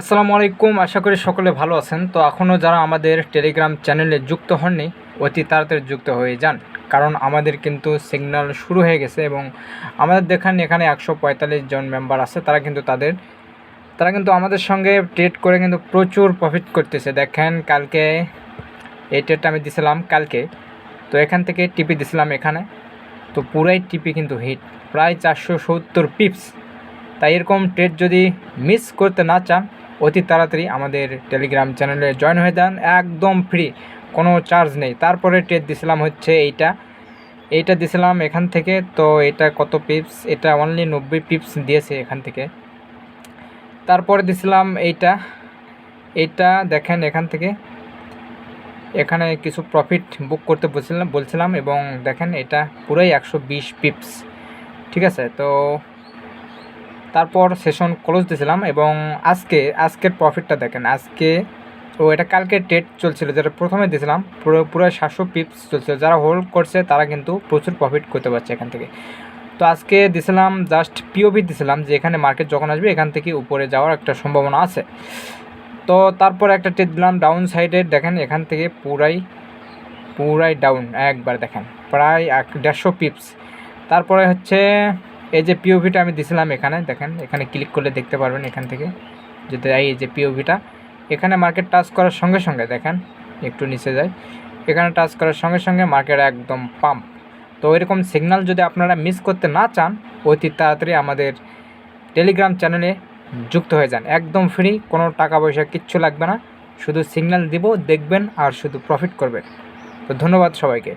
আসসালামু আলাইকুম, আশা করি সকলে ভালো আছেন। তো এখনও যারা আমাদের টেলিগ্রাম চ্যানেলে যুক্ত হননি, অতি তাড়াতাড়ি যুক্ত হয়ে যান, কারণ আমাদের কিন্তু সিগন্যাল শুরু হয়ে গেছে এবং আমাদের দেখেন এখানে 145 জন মেম্বার আছে। তারা কিন্তু আমাদের সঙ্গে ট্রেড করে কিন্তু প্রচুর প্রফিট করতেছে। দেখেন কালকে এই ট্রেডটা আমি দিছিলাম কালকে, তো এখান থেকে টিপি দিছিলাম এখানে, তো পুরাই টিপি কিন্তু হিট, প্রায় 470 পিপস। তাই এরকম ট্রেড যদি মিস করতে না চান, অতি তাড়াতাড়ি আমাদের টেলিগ্রাম চ্যানেলে জয়েন হয়ে যান, একদম ফ্রি, কোনো চার্জ নেই। তারপরে ট্রেড দিছিলাম হচ্ছে এইটা দিছিলাম এখান থেকে। তো এটা কত পিপস, এটা অনলি 90 পিপস দিয়েছে এখান থেকে। তারপরে দিছিলাম এইটা দেখেন এখান থেকে, এখানে কিছু প্রফিট বুক করতে বলছিলাম এবং দেখেন এটা পুরাই 120 পিপস, ঠিক আছে। তো তারপর সেশন ক্লোজ দিয়েছিলাম এবং আজকের প্রফিটটা দেখেন। এটা কালকে ট্রেড চলছিল, যেটা প্রথমে দিয়েছিলাম পুরো 700 পিপস চলছিল। যারা হোল্ড করছে তারা কিন্তু প্রচুর প্রফিট করতে পারছে এখান থেকে। তো আজকে দিয়েছিলাম জাস্ট পিওভি দিয়েছিলাম, যে এখানে মার্কেট যখন আসবে এখান থেকে উপরে যাওয়ার একটা সম্ভাবনা আছে। তো তারপর একটা ট্রেড দিলাম ডাউন সাইডে, দেখেন এখান থেকে পুরাই ডাউন একবার, দেখেন প্রায় 150 পিপস। তারপরে হচ্ছে এই যে পিওভিটা আমি দিছিলাম এখানে, দেখেন এখানে ক্লিক করলে দেখতে পারবেন। এখান থেকে যদি এই যে পিওভিটা, এখানে মার্কেট টাচ করার সঙ্গে সঙ্গে দেখেন একটু নিচে যায়, এখানে টাচ করার সঙ্গে সঙ্গে মার্কেট একদম পাম্প। তো এরকম সিগন্যাল যদি আপনারা মিস করতে না চান, অতি তাড়াতাড়ি আমাদের টেলিগ্রাম চ্যানেলে যুক্ত হয়ে যান, একদম ফ্রি, কোনো টাকা পয়সা কিচ্ছু লাগবে না, শুধু সিগন্যাল দিব, দেখবেন আর শুধু প্রফিট করবেন। তো ধন্যবাদ সবাইকে।